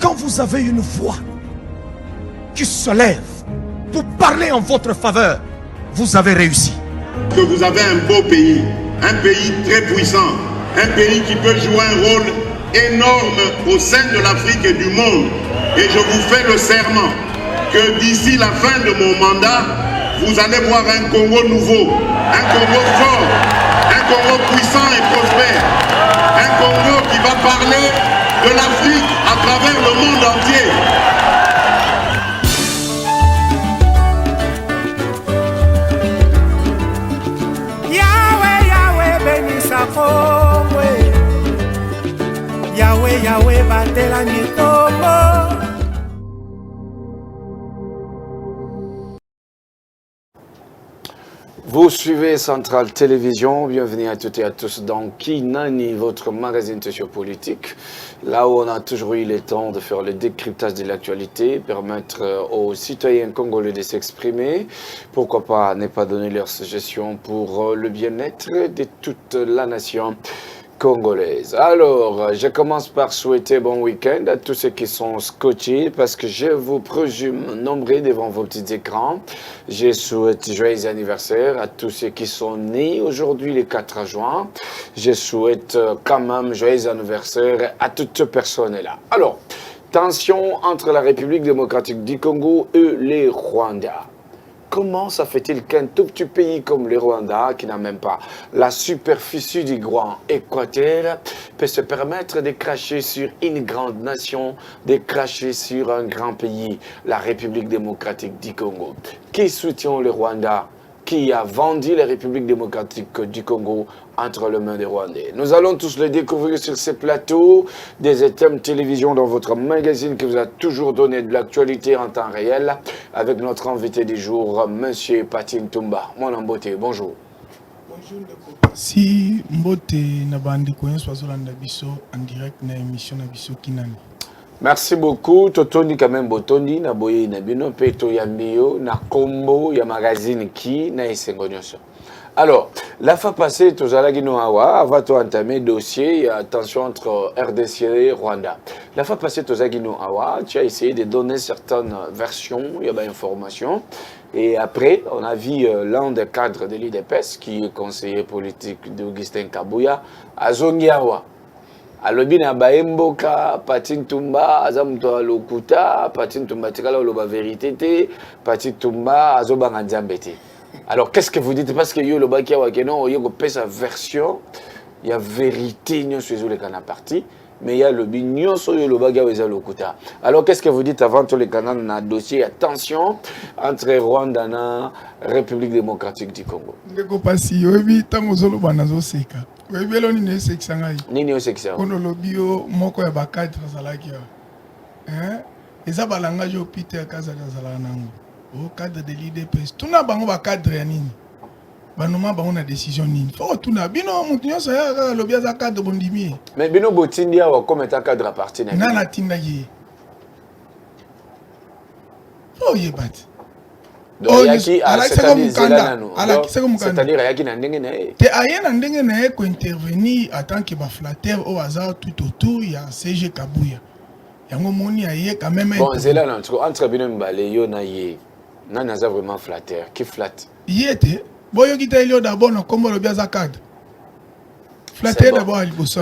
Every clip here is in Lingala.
quand vous avez une voix qui se lève pour parler en votre faveur, vous avez réussi. Que vous avez un beau pays, un pays très puissant, un pays qui peut jouer un rôle énorme au sein de l'Afrique et du monde. Et je vous fais le serment que d'ici la fin de mon mandat, vous allez voir un Congo nouveau, un Congo fort, un Congo puissant et prospère, un Congo qui va parler de l'Afrique à travers le monde entier. Yahweh, Yahweh, bénissa Congo. Yahweh, Yahweh, batela Congo. Vous suivez Centrale Télévision, bienvenue à toutes et à tous dans Kinani, votre magazine sociopolitique. Là où on a toujours eu le temps de faire le décryptage de l'actualité, permettre aux citoyens congolais de s'exprimer, pourquoi pas ne pas donner leurs suggestions pour le bien-être de toute la nation congolaise. Alors, je commence par souhaiter bon week-end à tous ceux qui sont scotchés parce que je vous présume nombreux devant vos petits écrans. Je souhaite joyeux anniversaire à tous ceux qui sont nés aujourd'hui le 4 juin. Je souhaite quand même joyeux anniversaire à toutes ces personnes-là. Alors, tension entre la République démocratique du Congo et les Rwandais. Comment ça fait-il qu'un tout petit pays comme le Rwanda, qui n'a même pas la superficie du grand Équateur, peut se permettre de cracher sur une grande nation, de cracher sur un grand pays, la République démocratique du Congo? Qui soutient le Rwanda? Qui a vendu la République démocratique du Congo entre les mains des Rwandais? Nous allons tous le découvrir sur ces plateaux des thèmes télévision dans votre magazine qui vous a toujours donné de l'actualité en temps réel avec notre invité du jour, M. Patin Toumba. Mon Mbote, bonjour. Bonjour, si Mbote Nabandi Koyen Swazolanda Bisso en direct na émission na Bisso Kinani. Merci beaucoup. Totoni quand même botondi na boye na bino peto ya mbio na combo ya magazine qui na esengo nyonso. Alors, la fois passée, tu as avant de entamer le dossier, il y a tension entre RDC et Rwanda. La fois passée, tu as essayé de donner certaines versions, il y a des informations. Et après, on a vu l'un des cadres de l'IDPS, qui est conseiller politique d'Augustin Kabouya, à Zongiawa. Alobi na baemboka Patin Toumba azamto lokuta Patin Toumba tikala loba vérité te Patin Toumba azobanga nzambete. Alors qu'est-ce que vous dites parce que yo loba kia wakeno yo ko pesa version il y a vérité nyo sur les canaux parti mais il y a le bignon sur yo loba kia weza lokuta. Alors qu'est-ce que vous dites avant tous les canaux na dossier attention entre Rwanda na République démocratique du Congo. Ndeko pasi obi tamozolo banazo seka. Oui, on est section. Nini o section. On a lobio moko ya bakadre zalaki. Hein? Eza balanga jo Peter Kaza zala nango. O cadre de l'IDPS. Tuna bango bakadre ya nini? Banoma bango na décision nini? Faut tuna bino mutu nyoso ya lobia za cadre bondimi. Mais bino botindi ya comme étant cadre à partir na. Nana tinda ye. Oh yebat. C'est-à-dire yaki na ndenge na ye. Te aye na ndenge na ye ko intervenir en tant que flatteur au hasard tout autour ya CG Kabouya. Yango moni aye quand même. Bon, c'est là entre bino mbale yo na ye. Na naza vraiment flatteur, qui flatte. Yete, boyo kita ilio d'abord na kombo lo biaza cadre. Flatteur d'abord il bosse.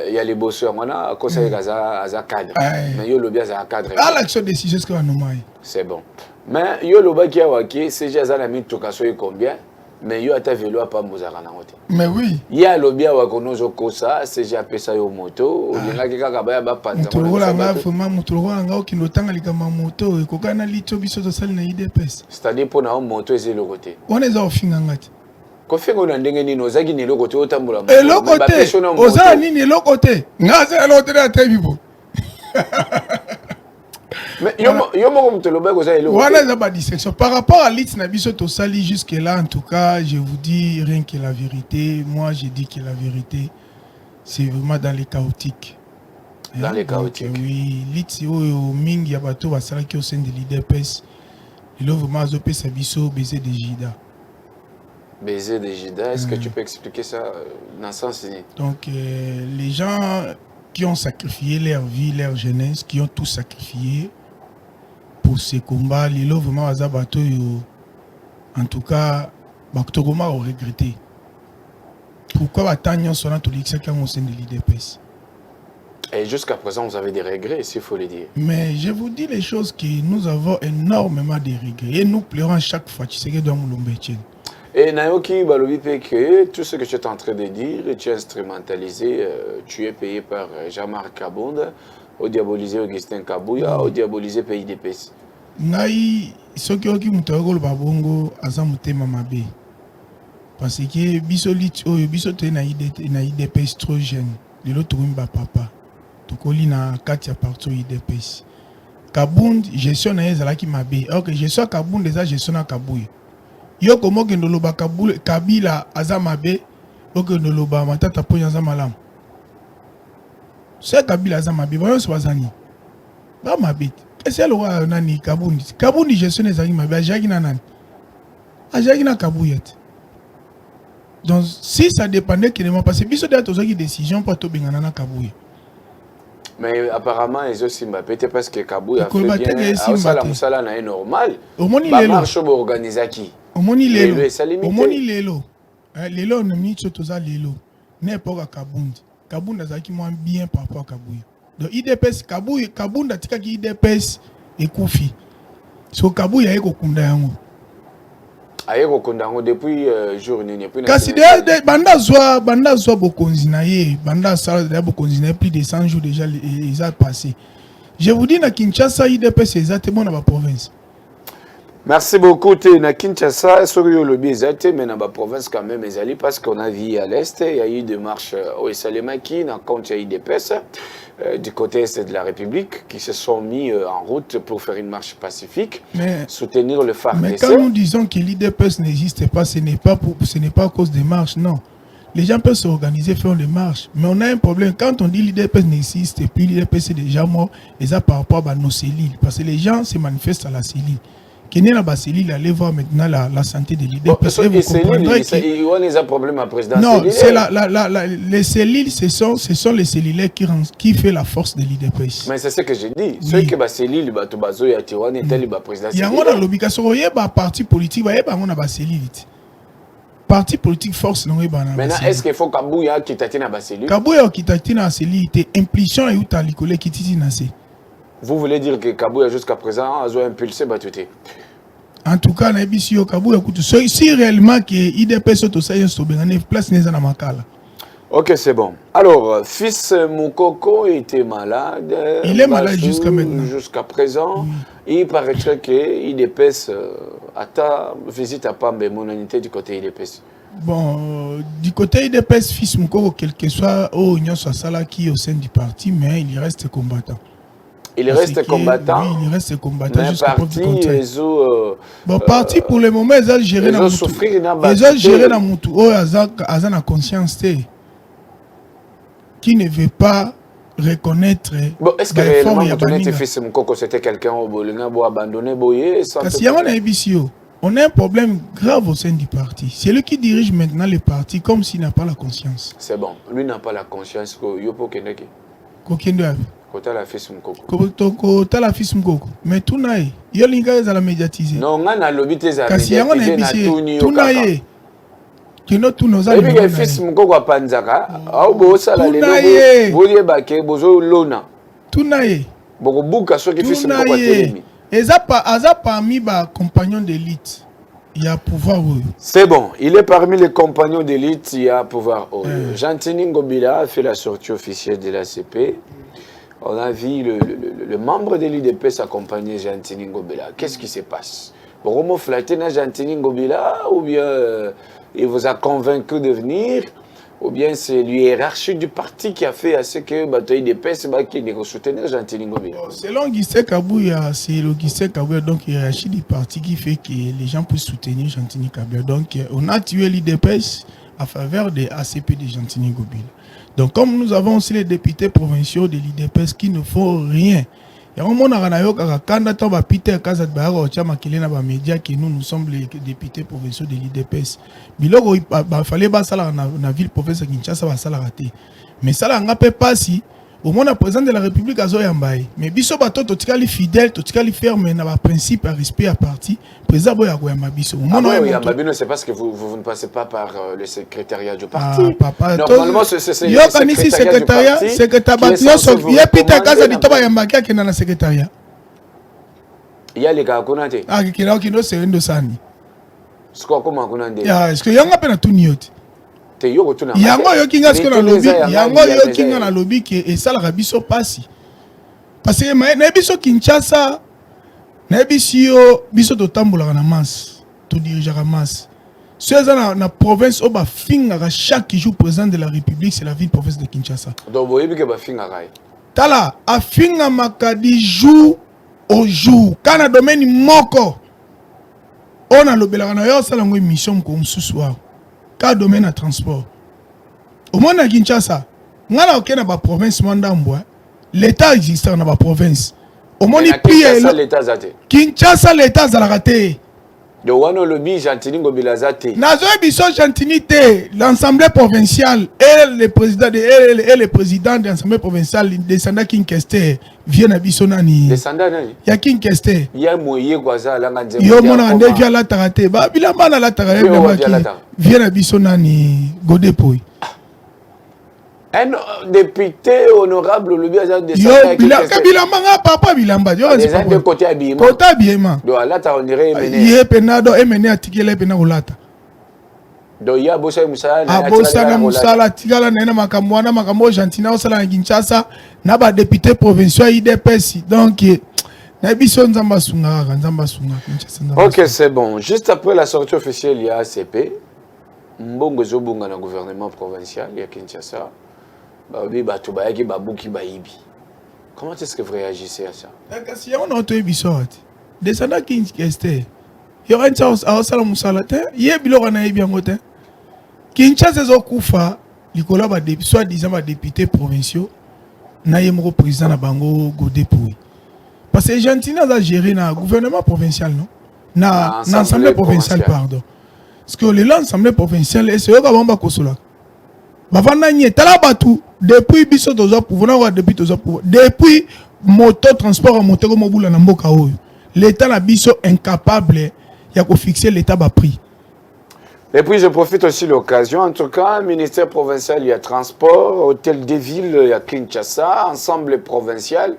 Il y a les bosseurs, mona conseiller za cadre. Mais yo lo biaza cadre. Ah l'action décision ce que va nommer. C'est bon. Mais yo lo ba kia waki, c'est déjà na mi tokaso e combien? Mais yo ata vélo pas mozaka na ngote. Mais oui. Ya lo bia wa konozo kosa, c'est déjà pesa yo moto, linga ki kaka ba ba panza. Mutorola nga vraiment mutorola nga okindotanga likama moto e kokana litso biso to sali na IDPS. C'est-à-dire pour na moto eze le côté. On est en finga ngati. Ko finga na ndenge nini ozaki ni le côté otambula. Et le côté. Oza nini le côté. Nga za le côté na tebibo. Mais par rapport à l'ITS Nabiso Tosali jusque-là, en tout cas, je vous dis rien que la vérité. Moi, je dis que la vérité, c'est vraiment dans les chaotiques. Dans les chaotiques. Oui, l'ITS Ming Yabato va s'arrêter qui au sein de l'IDPS. Il a vraiment zopé sa biso baiser de Jida. Baiser de Jida, est-ce que tu peux expliquer ça dans le sens? Donc, les gens qui ont sacrifié leur vie, leur jeunesse, qui ont tout sacrifié pour ces combats. Les lots vraiment bateau, en tout cas, Baktogoma ont regretté. Pourquoi Batagnon sont là tous les qui ont au sein de l'IDPS? Et jusqu'à présent, vous avez des regrets, s'il faut le dire. Mais je vous dis les choses que nous avons énormément de regrets. Et nous pleurons chaque fois. Tu sais que dans mon Et Naoki Balobi que tout ce que tu es en train de dire, tu es instrumentalisé, tu es payé par Jean-Marc Kabonda, au diabolisé Augustin Kabouya, au diabolisé PIDPS. Ngai, ce qui est Moutagol Babongo, Azamutema Mabe. Parce que Bisolit, Bisote na IDPS trop jeune. De l'autre, papa. Tukoli na Katia partout IDPS. Kabound, gestion na ezalaki Mabe. Alors que gestion Kabound, déjà gestion na Kabouya. Yo komo ke ndoloba Kabila Azamabe, oke ndoloba matata po yanza malam. C'est Kabila Azamabe, voyons ce bazani. Ba Mabe. Qu'est-ce que le nani Kabundi? Kabundi gestion ezaki Mabe, ajaki na nani? Ajaki na Kabouyet. Donc si ça dépendait que moi parce que biso de tozo qui décision pour to bengana na Kabouya. Mais apparemment, ils ont aussi peut-être parce que Kabouya a fait bien. Ça là est normal. Ba marche organisé qui? Omoni lelo. Lelo ne mi chotoza lelo. N'importe Kabundi. Kabundi azaki moins bien par rapport à Kabouya. Donc IDPS Kabundi atika ki IDPS ekufi. So Kabouya eko kunda yango. Ayeko kunda yango depuis jour nini puis kasi de banda zwa bokonzi na ye, banda sala de bokonzi na plus de 100 jours déjà ils ont passé. Je vous dis na Kinshasa IDPS exactement dans la province. Merci beaucoup. Na Kinshasa, sur le lobby exact, mais dans la province quand même, parce qu'on a vu à l'est, il y a eu des marches au Salemaki, dans compte il y a eu des PES du côté est de la République qui se sont mis en route pour faire une marche pacifique, soutenir le FARDC. Mais quand nous disons que l'IDPS n'existe pas, ce n'est pas à cause des marches, non. Les gens peuvent s'organiser, faire des marches. Mais on a un problème. Quand on dit l'IDPS n'existe plus, l'IDPS est déjà mort, et ça par rapport à nos cellules. Parce que les gens se manifestent à la cellule. Qui n'est la cellule, allez voir maintenant la santé de l'IDPS. Ils ont des problèmes à président. Non, c'est les cellules, ce sont les cellulaires qui font la force de l'IDPS. Mais c'est ce que j'ai dit. Ceux qui ont des cellules, ils ont des président. Il y a un l'obligation, il y a un parti politique, il y a un cellule. Parti politique force non. Maintenant, est-ce qu'il faut Kabouya qui t'a dans la cellule? Kabouya qui t'a dans la cellule, impulsion et où t'as l'école qui t'a dans la. Vous voulez dire que Kabouya jusqu'à présent a impulsé Batouté? En tout cas, si réellement que IDPS place ok, c'est bon. Alors, fils Moukoko était malade. Il est malade jusqu'à maintenant. Jusqu'à présent. Oui. Il paraîtrait que IDPS a visite à Pambe, mon unité du côté IDPS. Bon, du côté IDPS, fils Moukoko, quel que soit qui au sein du parti, mais il reste combattant. Il reste combattant. Oui, il reste combattant. Mais parti, bon, parti pour le moment, ils ont géré dans ils ont géré dans Moutou. Ils ont la conscience qui ne veut pas reconnaître. Bon, est-ce que réellement, Moutounete fils Moukoko, c'était quelqu'un au Bolinga pour abandonner Boye? Parce qu'il y a un ambitieux. On a un problème grave au sein du parti. C'est lui qui dirige maintenant le parti comme s'il n'a pas la conscience. C'est bon. Lui n'a pas la conscience. Yopo Kendeke. Kokendo. Kota la fils Mukoko. Kota la fils Mukoko. Mais tout naïe. Yo linga za la médiatiser. Non, on a lobby tes amis. Kasi yango na ebisi. Tout naïe. Kino tout nos amis. Et puis le fils Mukoko a panzaka. Ah bo sala le lobo. Boye bake bozo lona. Tout naïe. Boko buka so ki fils Mukoko telemi. Aza parmi ba compagnons d'élite. Il y a pouvoir. C'est bon, il est parmi les compagnons d'élite, il y a pouvoir. Jantini Ngobila a fait la sortie officielle de l'ACP. On a vu le membre de l'IDP s'accompagner Jantini Ngobila. Qu'est-ce qui se passe? Romo flatté na Jantini Ngobila ou bien il vous a convaincu de venir ou bien c'est l'hiérarchie du parti qui a fait à ce que Batoï d'IDP qui ne soutenir Jantini Ngobila? Selon Guissé Kabouya, c'est le Guissé Kabouya, donc hiérarchie du parti qui fait que les gens puissent soutenir Jantini Kabouya. Donc on a tué l'IDP à faveur des ACP de Jantini Ngobila. Donc, comme nous avons aussi les députés provinciaux de l'IDPS qui ne font rien, il y a un moment où Peter Kazat Baharo na média que nous sommes les députés provinciaux de l'IDPS. Il fallait que la ville province de Kinshasa va raté. Mais ça n'a pas si au moins le président de la République a zoyambaye mais biso bato totikali fidèle totikali ferme na ba principe à respect à parti président boya koyamba biso c'est parce que vous ne passez pas par le secrétariat du parti. Papa normalement c'est yo kanisi secrétariat secrétariat so ya pita kaza di toba yamba kia kena na secrétariat il y a les gars konate kila kino serendo sani siko koma konande est-ce que yanga pe na tunioti yango yokinga ce que na lobby yango yokinga na lobby que et ça la biso pasi parce que na biso Kinshasa na biso to tambola na masse to dirigeara masse c'est na province au ba finga chaque jour président de la République c'est la ville province de Kinshasa donc boyebi ke ba finga kai tala a finga makadi jour au jour kana domaine moko on a lobela na yo sala ngo mission ko msusu wa ka domaine à transport au monde à Kinshasa ngala okena ba province mandambwa l'état existe na ba province au monde pied l'état zate Kinshasa l'état za la raté de wano lobby Gentini ngobila zate nazo biso Gentini te l'assemblée provinciale et le président de l'assemblée provinciale descendant Kinkester vient à biso nani descendant nani ya Kinkester ya moye kwaza la nganze yo mona ande via la tarate ba bilamba na la tarate vient à biso nani Godepoi un député honorable le bien de yo bilamba nga papa bilamba yo des de côté habillement côté habillement do là ta on dirait mené yé penado emene atikele pena kolata do ya bosa musala na musala tigala na makambo na makambo Gentina osala na Kinshasa na ba député provincial IDPS donc na biso nzamba sunga Kinshasa. OK, c'est bon. Juste après la sortie officielle il y a ACP mbongo zobunga na gouvernement provincial il y a Kinshasa. Comment est-ce que vous réagissez à ça? Si on a auto épisode, descendant qui est il y aura une chose à Osala Moussalate, il y a bilorana et bien motin. Kinshasa Zokufa, Nicolas va soi-disant député provinciaux, Nayemro président na Bango Godepoi. Parce que Gentina a géré na gouvernement provincial, non? Na l'Assemblée provinciale, pardon. Parce que l'Assemblée provinciale, c'est eux qui vont Kosola. Bavana nye talabatu depuis biso toza pouvoir depuis moto transport moto ko mobula na mboka oyo l'état na biso incapable ya ko fixer l'état ba prix. Et puis je profite aussi l'occasion en tout cas ministère provincial il y a transport hôtel de ville il y a Kinshasa ensemble provincial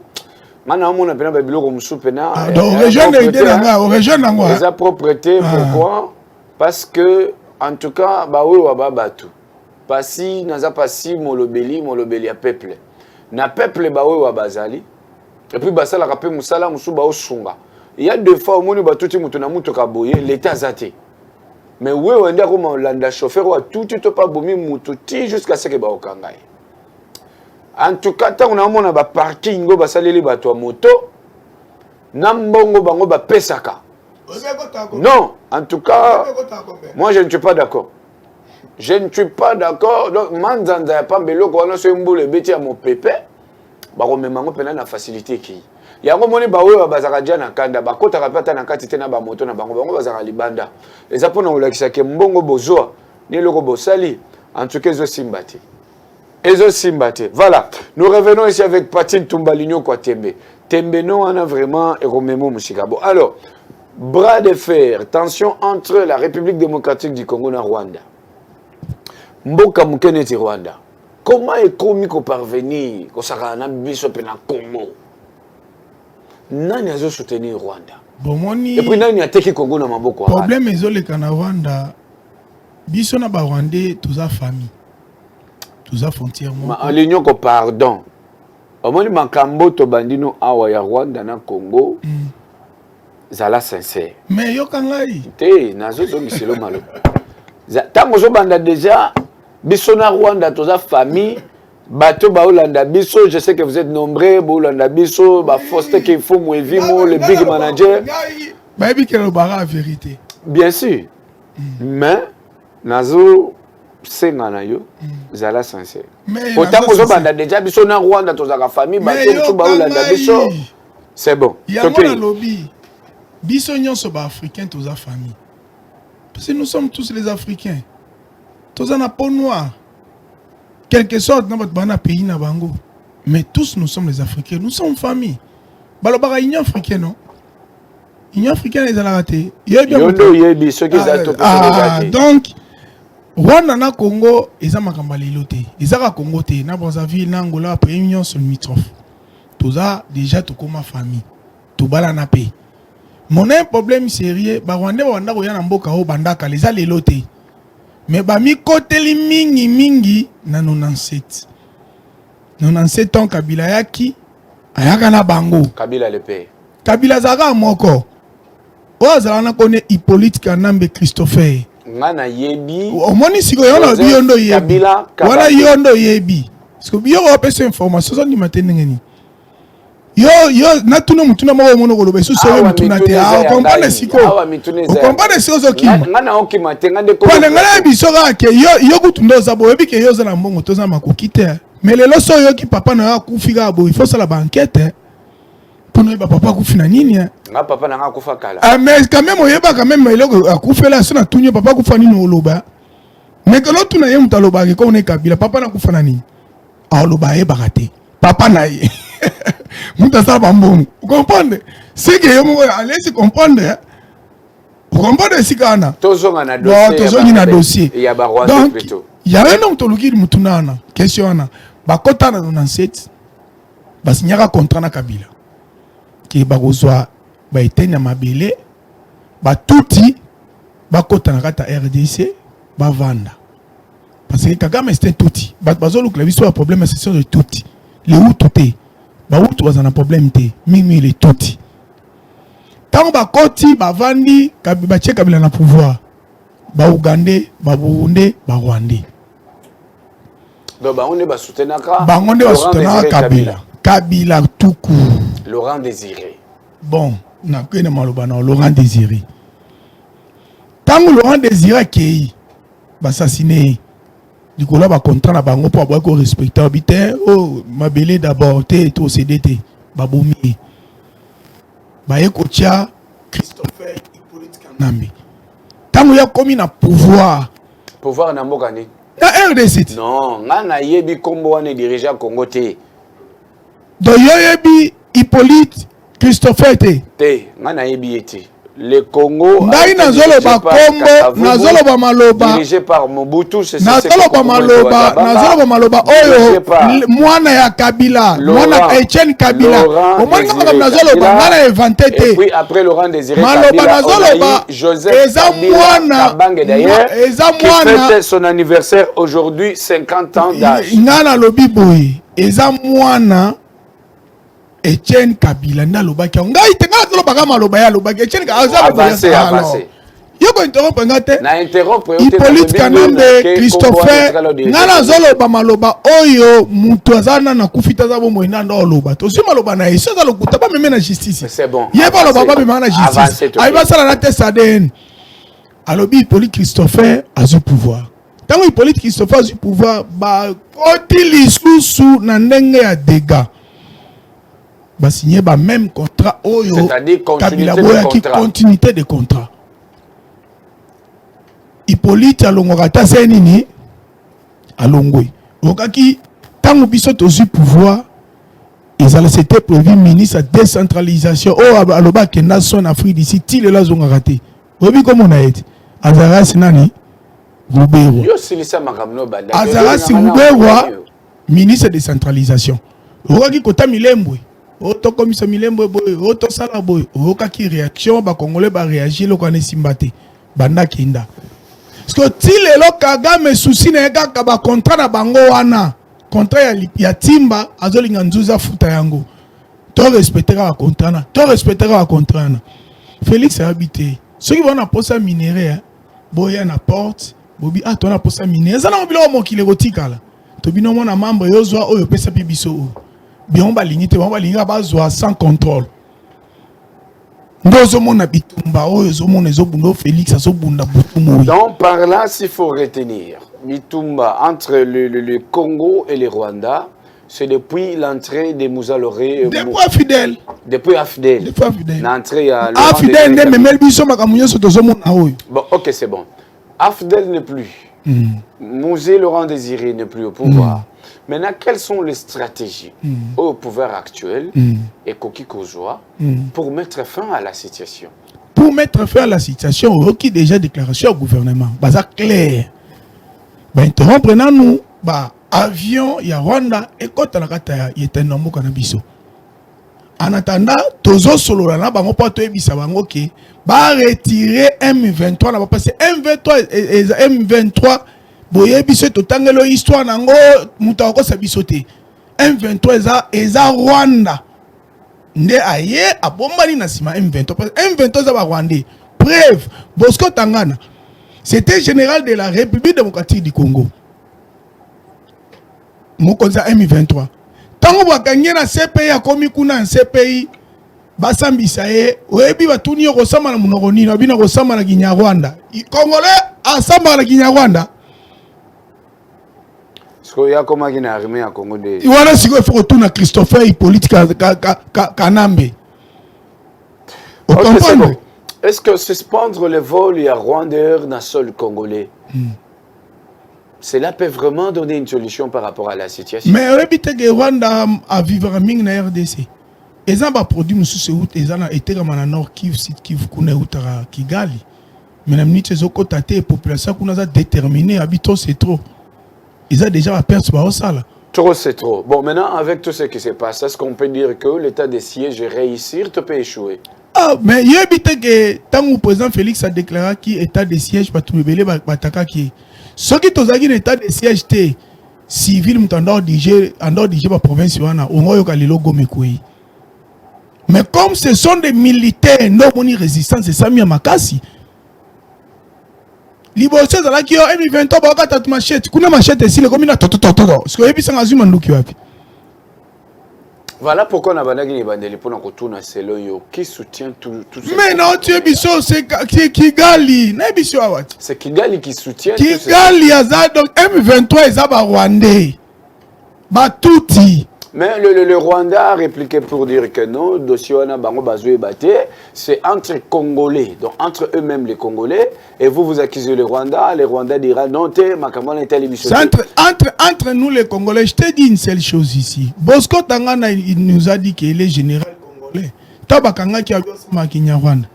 mana on a pena ba biloko musu pena région nangwa les propriété pourquoi parce que en tout cas ba oyo ba batu pasi naza pasi molobeli a peuple na peuple ba oyo bazali et puis basala ka pe musala musu ba osunga il y a deux fois au moni ba tuti mutu na mutu ka boye l'état zate mais wewe wende ko landa chauffeur wa tuti to pas bomi mutu ti jusqu'à ce que ba okangai en tout cas tant on a ba parking go basaleli ba to moto na mbongo bango ba pesaka non en tout cas moi je ne suis pas d'accord. Je ne suis pas d'accord. Donc, manzanza pas mbelo ko wana so mbule beti ya mopepe. Ba ko memango pena na facilité ki. Ya ko moni ba wewa bazaka dia na kanda ba kota ka pata na kati tena ba moto na bango bango bazaka libanda. Eza pona olakisa ke mbongo bozoa ni loko bosali en tout cas ezo simbati. Ezo simbati. Voilà. Nous revenons ici avec Patine Tumbaligno kwa Tembe. Tembe no ana vraiment eromemo mushikabo. Alors, bras de fer, tension entre la République démocratique du Congo et Rwanda. Mboka mukene ti Rwanda. Comment est commis qu'on parvenir qu'on sera na biso pe na Congo? Nani azo soutenir Rwanda? Bomoni. Et puis nani ateki Congo na maboko? Problème ezole kana Rwanda. Biso na ba Rwandais tous a famille. Tous a frontière mo. En l'union ko pardon. Omoni makambo to bandino awa ya Rwanda na Congo. Zala sincère. Mais yo kangai. Te nazo zo miselo malo. Tango zo banda déjà biso na Rwanda toza famille bato ba Olanda biso je sais que vous êtes nombreux ba Olanda biso ba Foster qu'il faut Mwevimo le big manager ba bi que le bara vérité bien sûr mais nazo senga na yo zala sincère autant que zo banda déjà biso na Rwanda toza ka famille bato ba Olanda biso c'est bon OK lobby biso nyonso ba africain toza famille parce que nous sommes tous les Africains. Tous en a peau noire. Quelque sorte, dans votre pays, na bango. Mais tous nous sommes les Africains, nous sommes famille. Balobara Union africaine, non? Union africaine est à la raté. Donc, Rwanda na Congo, ils ont makambali loté. Ils ont Congo té, na Brazzaville, na Angola, après Union sur le limitrophe. Tout ça déjà tout comme ma famille. Tout bala na paix. Mon un problème sérieux, ba Rwanda koya na mboka o bandaka les a les loté. Mais ba mi côté li mingi na 97. 97 ans Kabila yaki ayaka na bango. Kabila le paix. Kabila zaka moko. Ozala na kone Hippolyte Kanambe Christopher. Ngana yebi. Omoni siko yona biyondo yebi. Kabila. Wala yondo yebi. Siko biyo opesa information so ni matene ngeni. Yo na tuno mutuna mwa mono kolobe so so mutuna te. Ah comprendre siko. O comprendre siko zo kim. Ngana okima te ngande ko. Kwa ngala biso ga ke yo kutundo za bo yebi ke yo za na mbongo to za makokite. Mais le loso yo ki papa na ya kufika bo il faut ça la banquette. Pour nous papa kufina nini hein. Nga papa na nga kufa kala. Ah mais quand même oyeba quand même il akufela sona tunyo papa kufa nini oloba. Mais que l'autre na ye mutaloba ko ne Kabila papa na kufa nani. Ah oloba e bagate. Papa na ye. Mutasa bambon. Vous comprenez? C'est que yo mo allez comprendre. Vous comprenez si kana? Tozonga na dossier. Tozonga na dossier. Il y a ba Rwanda plutôt. Il y a un homme toluki mutunana. Question na. Ba kota na 97. Ba signaka contrat na Kabila. Qui bagozwa ba etenya mabele ba tuti ba kota na kata RDC ba vanda parce que Kagame c'était tuti ba bazolo que la histoire problème c'est sur le tuti les oututé ba outu bazana problème té mimi les tuti tant ba koti ba vandi ba che Kabila na pouvoir ba Ugandais ba Burundais ba Rwandais donc ba on est ba soutenaka ba on est ba soutenaka Kabila tout court. Laurent Désiré. Bon, na kene maloba na Laurent Désiré. Tango Laurent Désiré qui ba assassiné Nicolas ba contrat na bango pour avoir ko respecter habité oh mabele d'abord té to CDT ba bomi. Ba ekotia Christopher Hippolyte Kanambe. Tango ya komi na pouvoir. Pouvoir na mboka ni. Na RDC. Non, ngana yebi kombo wana dirigeant Congo té. Do yebi Hippolyte Christopher te. Te, ngana yebi ete. Le Congo ngai nazolo ba kombo nazolo ba maloba dirigé par Mobutu c'est ça nazolo ba maloba oyo mwana ya Kabila mwana Etienne Kabila o mwana ngaka nazolo ba ngana inventé te. Et puis après Laurent Désiré maloba nazolo ba Joseph Kabila eza mwana qui fête son anniversaire aujourd'hui 50 ans d'âge. Ngana lobi boy eza mwana Etienne Kabila na lobaki ngai te ngala lobaka maloba ya lobaki Etienne Kabila avancé yoko interrompre ngate na interrompre Hippolyte Kanambe Christopher ngala zoloba maloba oyo mutu azana na kufita za bomo ina ndo loba to si maloba na eso za lokuta ba meme na justice c'est bon yeba loba ba meme na justice ay ba sala na test ADN alobi Hippolyte Christopher azu pouvoir tango Hippolyte Christopher azu pouvoir ba koti lisusu na ndenge ya dégâts ba signé ba même contrat oyo c'est-à-dire continuité de contrat Hippolyte alongwaka ta senini alongwe okaki tango biso tozu pouvoir ezala c'était prévu ministre décentralisation oh aloba ke nation Afrique d'ici tile la zongaka te obi komo na ete azarasi nani Ruberwa yo silisa makamno banda azarasi Ruberwa ministre décentralisation okaki kota milembwe Oto komisa milembo boy, oto sala boy, okaki réaction ba congolais ba réagir lo kane simbate. Banda kinda. Parce que tile lo Kagame souci na kaka ba contrat na bango wana. Contrat ya timba azolinga nzuza futa yango. To respectera ba contrat na. To respectera ba contrat na. Félix a habité. Ceux qui vont na posa minéré, boya na porte, bobi ah to na posa minéré. Ça na mobilo mo kilegotika la. To bino mona membre yozwa oyo pesa pibiso. Bien balinité bazwa sans contrôle ndozo mona bitumba oyo zo mona ezobundo Félix azobunda butumo. Donc par là s'il faut retenir bitumba entre le Congo et le Rwanda c'est depuis l'entrée de Moussa Loré depuis Afdel l'entrée à Afdel ne memel biso makamunyo so tozo mona oyo. Bon OK c'est bon. Afdel n'est plus. Moussa Laurent Désiré n'est plus au pouvoir. Maintenant, quelles sont les stratégies au pouvoir actuel et Koki Kozwa pour mettre fin à la situation? Pour mettre fin à la situation, qui déjà déclaration au gouvernement, baza clair. Interrompre nous, avion ya Rwanda et quand on a il était nombre canabiso. En attendant, tozo solo là, bango pas to ebisa bango ke ba retirer M23 là, parce que M23 boye biso to tangelo histoire nango muta ko sabisote. M23 eza Rwanda. Nde aye abombani na sima M23 parce que M23 za ba Rwandais. Preuve, Bosco Tangana. C'était général de la République démocratique du Congo. Mokonza M23. Tango bakanye na CPI akomi kuna na CPI basambisa ye oyebi batuni yo kosama na munoko nini abina kosama na Kinyarwanda. Congolais asamba na Kinyarwanda. Siko ya koma kina armée ya Congo de. Iwana siko faut retourner Christopher Hippolyte Kanambe. Okay, bon. Est-ce que suspendre le vol à Rwanda dans le sol congolais, cela peut vraiment donner une solution par rapport à la situation? Mais répétez que Rwanda a vivre en na RDC. Ils ont produit monsieur route, ils ont été comme en Nord Kivu, Sud Kivu, kuna utara Kigali. Mais la minute ils ont contacté population qu'on a déterminé habitant c'est trop. Ils ont déjà perdu par ça là. Trop c'est trop. Bon maintenant avec tout ce qui se passe, est-ce qu'on peut dire que l'état de siège réussir te peut échouer? Ah, mais il y a habité que tant que le président Félix a déclaré qu'il état de siège pour tout le belé bataka qui ce qui tozaki état de siège té civil mutandao DJ la province wana au moins yokalelo gomekoi. Mais comme ce sont des militaires non moni résistance c'est ça mi makasi. Liboso za la ki M23 ba ka tatu machette kuna machette ici le comme na toto parce que ebisa ngazuma nduki wapi. Voilà pourquoi on a bandagi bandeli pour nakotuna selo yo qui soutient tout ça. Mais non, tu es biso c'est Kigali, na biso awati. C'est Kigali qui soutient Kigali aza donc M23 ezaba Rwandais. Batuti. Mais le Rwanda a répliqué pour dire que non, dossier wana bango bazoué baté, c'est entre Congolais, donc entre eux-mêmes les Congolais, et vous accusez le Rwanda dira non, makamana est télévision. Entre nous les Congolais, je te dis une seule chose ici. Bosco Tangana, il nous a dit qu'il est général congolais. Tabakanga qui a vu ma Kinyarwanda.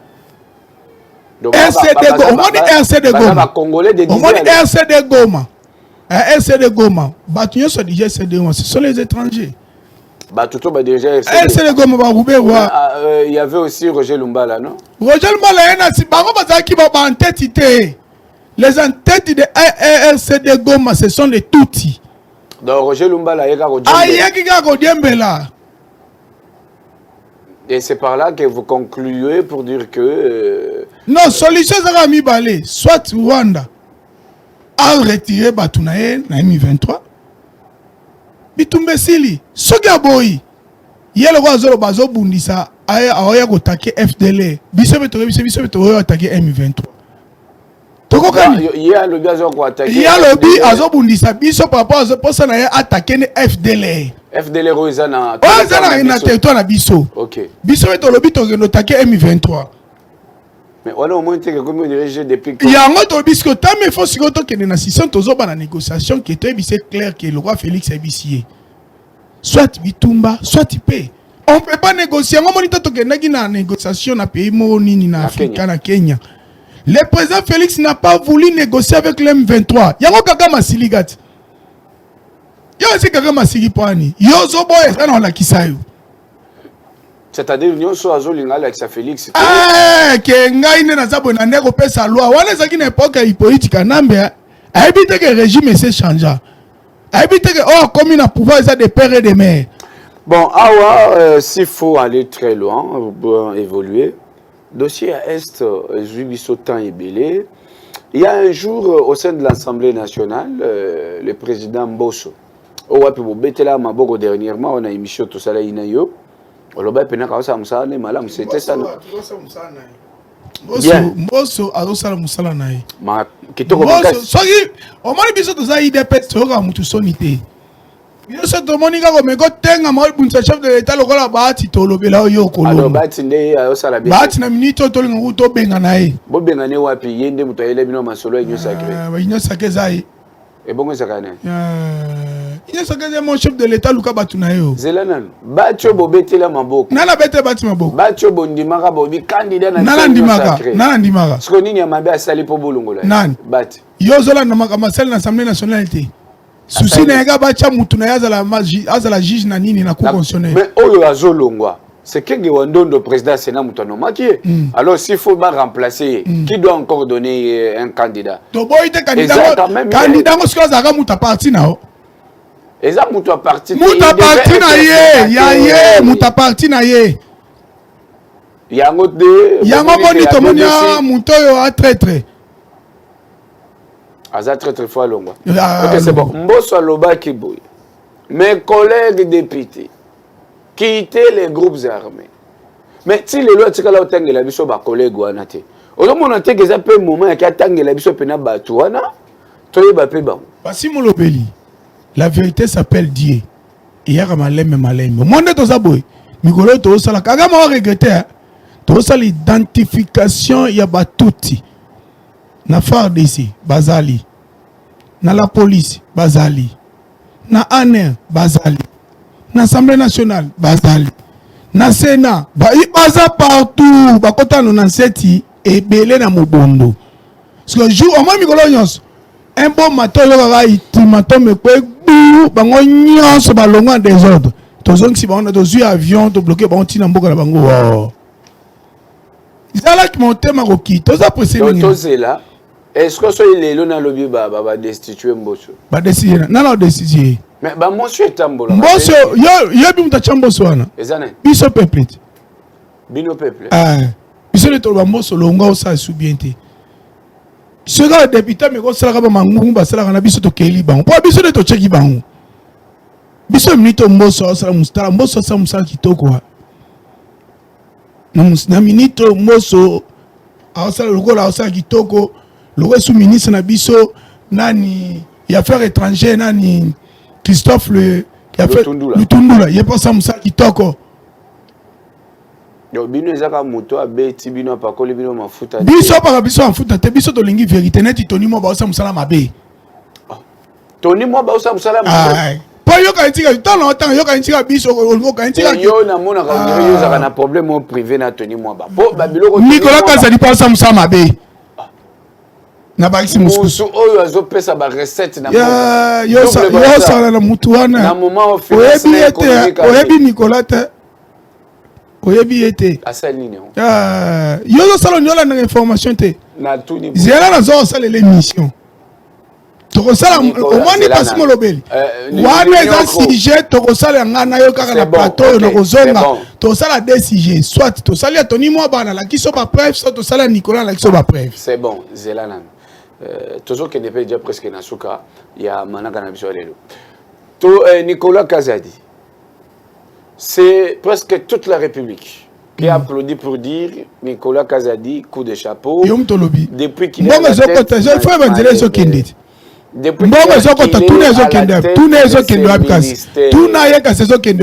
RCD Goma, on dit RCD Goma. On dit RCD Goma. RCD Goma. Batunyo se dit RCD Goma, ce sont les étrangers. Il y avait aussi Roger Lumbala, non? Roger Lumbala, les entêtes de RCD Goma, ce sont les Tutsis. Donc Roger Lumbala, et c'est par là que vous concluez pour dire que... Non, solution c'est mi balé, soit Rwanda a retiré Batunaye na M23. Bitumbe sili soki boyi yele kwa zolo bazo bundisa aya ko take FDL biso beto attaquer M23 toko kani ya lobi azo ko attaquer ya lobi azo bundisa biso papa azo posa na attaquer ne FDL roza na territoire na biso. OK Biso beto lobi to no attaquer M23. Mais on a au moins été comme dirigé depuis il y a un autre bisque tant mais faut sigoto que na session tozo ba na négociation qui était clair que le roi Félix a bisié soit bitumba soit tipé on peut pas négocier on monite to que na négociation na pays mo nini na Afrique na Kenya. Le président Félix n'a pas voulu négocier avec l'M23 yango kaka masiligati yo c'est kaka masigi pani yo zo boye ça na la kisayo. C'est-à-dire l'union soit azolinga avec sa Félix. Ah, que ngai ne nazabo na ndeko pesa loi. Wana zaki na époque politique Nambe. A éviter que le régime se change. A éviter que oh comme il a pouvoir ça de père et de mère. Bon, awa s'il faut aller très loin pour évoluer. Dossier à Est, Jubiso temps et belé. Il y a un jour au sein de l'Assemblée nationale, le président Mbosso. Au wapi bo betela maboko dernièrement on a émission tout ça là inayo. Oloba pena ka sa musala malamu c'était ça. Mbosso azosala musala naye. Ma kitoko makasi. Soki o moni biso to za IDP toka mutu sonité. Biso to moni ka ko meko tenga mo bunza chef de l'état lokola baati to lobela yo ko lo. Alors baati nde azosala bien. Baati na minute to linga to benga naye. Bo benga ne wapi yende mutu ayele bino masolo enyo sacré. Enyo sacré zai. Et bon ça kana. Il est secrétaire mon chef de l'État, Luka Batunayo. Zelanan. Batcho Bobetela Maboko. Nala bete bati maboko. Batcho Bondimaka Bobi, candidat na Nala ndimaka. Ce qu'on y a mabé à sali pour Bolongola. Nan. Bat. Yozola namaka masel na Assemblée nationale. Souci na yega bacha mutu na azala juge na nini na cour constitutionnelle. Mais oyo azolongwa. C'est que Wandondo président Sénat Moutano Makie. Alors s'il faut pas remplacer, qui doit encore donner un candidat? To boy te candidat. Candidat ngo sikoza zaka muta parti nao. Eza muta parti. Muta parti na ye, ya ye, muta parti na ye. Yango de. Yango boni to monia muto yo a traître. Aza traître fois longo. OK, c'est bon. Mboso aloba kiboy. Mes collègues députés quitter les groupes armés. Mais si les lois tika la otangela biso ba collègue wana te. Ozomona te que ça peut moment ya katangela biso pena batu wana. Toyeba pe ba. Basi molobeli. La vérité s'appelle Dieu. Et yaka maleme maleme. Monde to zaboy. Mikolo to sala kagama wa regretter. To sala identification ya batuti. Na FARDC bazali. Na la police bazali. Na ANR bazali. Na Assemblée nationale bazali. Na Sénat baza partout bakota no na seti ebele na mobondo. Parce que jour au moins mikolo nyonso un bon matin yo ka ultimatum pe bu bango nyonso balonga des ordres. Tozong si bango to zui avion to bloquer bango tina mboka na bango. Izala ki monter maroki toza pressé nini. Tozela. Est-ce que so il est là dans lobby ba destituer Mboso? Ba décider na la décider. Mais bah monsieur Tambola. Mboso yo bi mutacha Mboso wana. Ezane. Biso peuple. Bino peuple. Biso le to ba Mboso longa o sa subiente. Sera député mais ko sala ka ba mangungu ba sala kana biso to keli bango. Po biso le to cheki bango. Biso minito Mboso sala mustara Mboso sa musala kitoko wa. Na minito Mboso a sala lokola o sala kitoko. Le sous-ministre na biso nani y affaires étrangères nani Christophe le qui a fait le Tundula il pas ça musa kitoko yo bino ezaka moto abeti bino pakoli bino mafuta biso pa biso mafuta te biso to lingi vérité net toni mo ba ça musala mabe toni mo ba ça musala mabe po yo ka ntika tant yo ka ntika biso ko ka ntika yo na mona ka yo zaka na problème au privé na toni mo ba po ba biloko Nicolas Kazadi pas ça musala mabe na bakisi musu oyo azopesa ba recette na yo sala na mutu wana na moment offert oyebi Nicolas te oyebi ete asal nini yo sala nyola na information te na tuni zela na zo sala l'émission to sala au moins ni pas molobeli wana eza sujet to sala ngana yo kaka na plateau na kozonga to sala des sujets soit to sala toni mo bana la kiso ba preuve soit to sala Nicolas la kiso ba preuve c'est bon zela na toujours que n'est pas déjà presque nasuka il y a manaka na biso lelo to Nicolas Kazadi c'est presque toute la République qui applaudit pour dire Nicolas Kazadi coup de chapeau depuis qu'il est depuis qu'il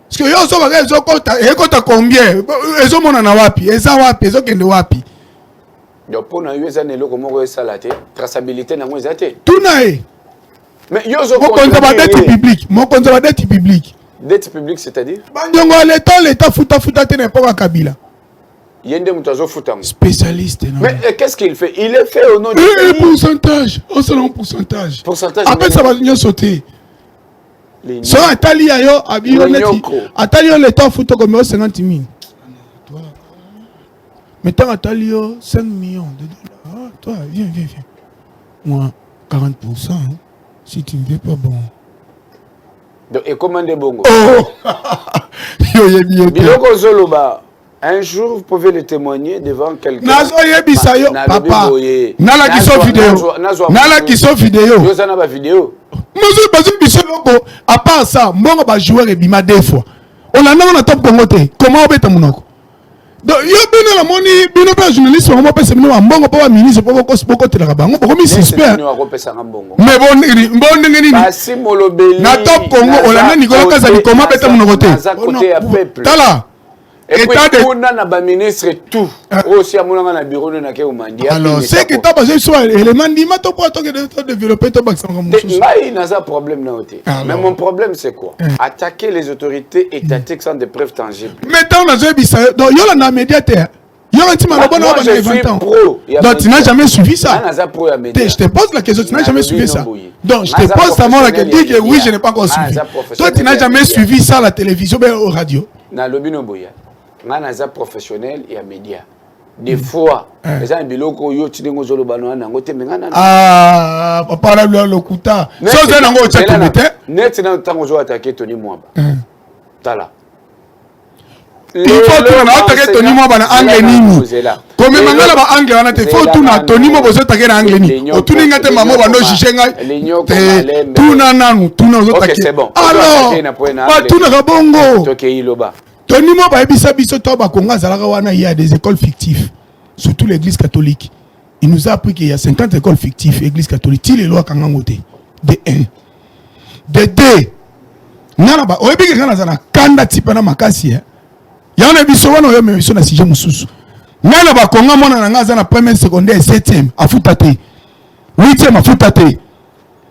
parce que yo so ba zo kota e kota combien ezo mona na wapi eza wapi ezo kende wapi yo pona yo eza nelo ko moko esala te traçabilité na mo eza te tuna e mais yo zo ko konza ba dette publique mo konza ba dette publique c'est-à-dire bandongo l'état futa te na pas Kabila yende mutazo futa spécialiste non mais qu'est-ce qu'il fait il est fait au nom du pays pourcentage au salon pourcentage après ça va venir sauter so atali yo abio neti atali yo l'état futa comme 50 000 mais tant atali yo 5 millions de dollars toi viens moi 40% si tu ne veux pas bon donc et comment de bongo yo yebi biloko zoloba un jour vous pouvez le témoigner devant quelqu'un nazo yebisa yo papa nala kiso vidéo yo sana ba vidéo Monsieur Bazou Bisoloko, à part ça, moi, je joueur et bima deux fois. On a non top Congo. Comment on bête mon oncle? Donc yo bino la moni bino pas journaliste on pas semino mbongo pas ministre pas beaucoup te la bango beaucoup mi suspect. Mais bon ngeni Basi molobeli. Na top Congo on a Nicolas Kazali comment beta mon côté. Tala. Et puis on a ba ministre tout. Aussi à mon na bureau na ke omandi. Alors c'est que tu as besoin soit élément d'ima to pour to développer to bac comme ça. Là il n'a pas problème na côté. Mais mon problème c'est quoi? Attaquer les autorités étatiques sans des preuves tangibles. Maintenant on a déjà donc yo la médiateur. Yo un petit malabo na 20 ans. Donc tu n'as jamais suivi ça. Je te pose la question, tu n'as jamais suivi ça. Donc je te pose seulement la question que oui, je n'ai pas encore suivi. Toi tu n'as jamais suivi ça à la télévision ou au radio. Na lobino boya. Ngana professionnel et à média. Des fois, les gens biloko yo tingo zolo bano na ngote mengana. Ah, papa la lokuta. So za nango tchakomite. Net na tango zo attaquer Tony Mwamba. Tala. Il faut tout na attaquer Tony Mwamba na angle nini. Comme mangala ba angle wana te faut tout na Tony Mwamba zo attaquer na angle nini. O tout ninga te mamo bando jishenga. Tout na nanu, tout na zo attaquer. OK, c'est bon. Alors, pas tout na bongo. Toke iloba. Tony Mwamba ebisa biso to ba konga zalaka wana il y a des écoles fictives. Surtout l'église catholique. Il nous a appris qu'il y a 50 écoles fictives, l'église catholique. Il est loin kangangote. De 1. De 2. Nana ba oyebi ke kana zana kanda tipa na makasi hein. Ya na biso wana oyo biso na sujet mususu. Nana ba konga mona na ngaza na première secondaire 7e afuta te. 8e afuta te.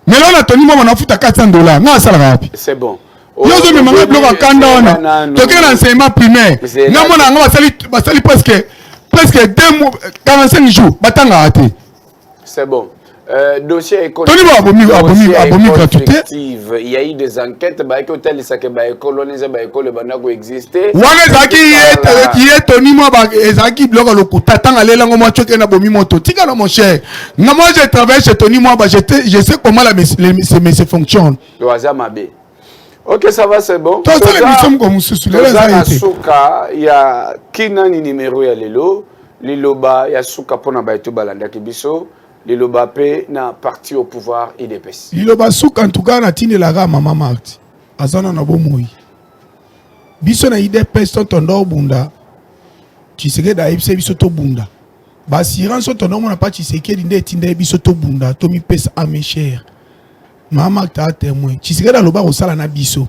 Melo na Tony Mwamba na afuta $400. Nga sala wapi? C'est bon. Yozo me manga bloka kanda wana. Toke na enseignement primaire. Na mona nga basali presque 2 mois 45 jours batanga ate. C'est bon. Dossier économique. Il y a eu des enquêtes ba ko tel sake ba coloniser ba école bana ko exister. Wana zaki est Tony Mwamba ezaki bloka lokuta tanga lelango mo choke na bomi moto. Tika na mon cher. Na moi je travaille chez Tony Mwamba, je sais comment mes fonctionne. Le hasard mabe. OK, ça va, c'est bon. Toi, ça l'émission comme sous il y a Kinani numéro ya lelo, liloba ya suka pona ba eto balanda kibiso, liloba pe na parti au pouvoir IDPS. Liloba suka en tout cas na tine la ga mama Marti. Azana na bomoi. Biso na IDPS tondo bunda. Chiseke da ibse biso to bunda. Ba assurance tondo mona pa chiseke ndé tinde biso to bunda, to mi pesa à mes chers. Maman ta témoin. Tu serais dans le bar au salon na biso.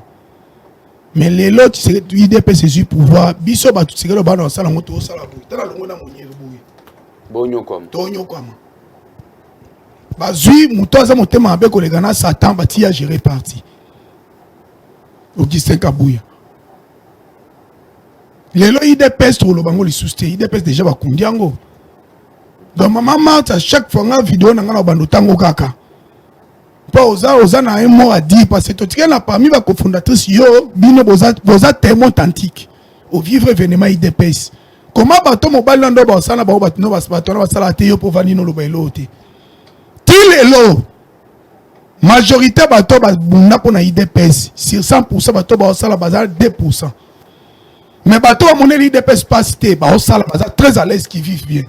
Mais les lots tu serais IDP c'est pouvoir biso ba tu serais le bar au salon moto au salon. Dans le monde na monier boui. Bonyo comme. Tonyo comme. Ba zui muto za motema abe ko le gana Satan ba ti a gérer parti. Augustin Kabuya. Les lots IDP trop le bango li susté. IDP déjà ba kundiango. Donc maman Marthe à chaque fois nga vidéo na ngana bando tango kaka. Pas oza na un mot à dire parce que tu es là parmi les cofondatrices yo bino boza témoin authentique au vivre événement IDPS. Comment bato mobile lando ba sana ba bato no ba sala te yo pour vanino lo bailo te. Til elo majorité bato ba bunda pour na IDPS sur 100% bato ba sala bazar 2%. Mais bato mon IDPS passe te ba sala bazar très à l'aise qui vivent bien.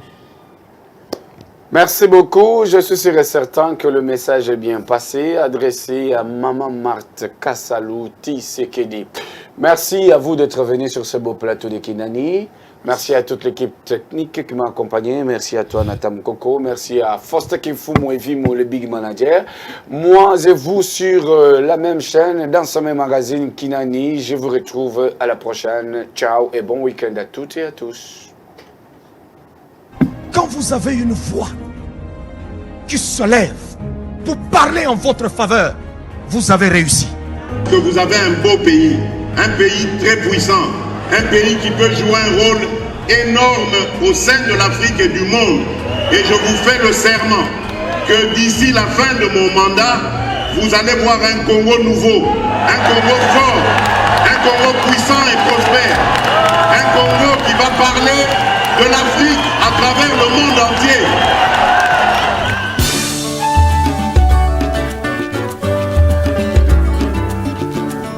Merci beaucoup. Je suis sûr et certain que le message est bien passé, adressé à Maman Marthe Kassalou Tshisekedi. Merci à vous d'être venus sur ce beau plateau de Kinani. Merci à toute l'équipe technique qui m'a accompagné. Merci à toi, Natam Koko. Merci à Foster Kifumo et Vimo, le Big Manager. Moi et vous sur la même chaîne, dans ce même magazine Kinani. Je vous retrouve à la prochaine. Ciao et bon week-end à toutes et à tous. Quand vous avez une voix qui se lève pour parler en votre faveur, vous avez réussi. Que vous avez un beau pays, un pays très puissant, un pays qui peut jouer un rôle énorme au sein de l'Afrique et du monde. Et je vous fais le serment que d'ici la fin de mon mandat, vous allez voir un Congo nouveau, un Congo fort, un Congo puissant et prospère, un Congo qui va parler de l'Afrique à travers le monde entier.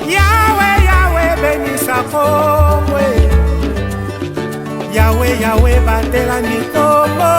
Yahweh, Yahweh, bénissa Congo. Yahweh, Yahweh, batela Nikombo.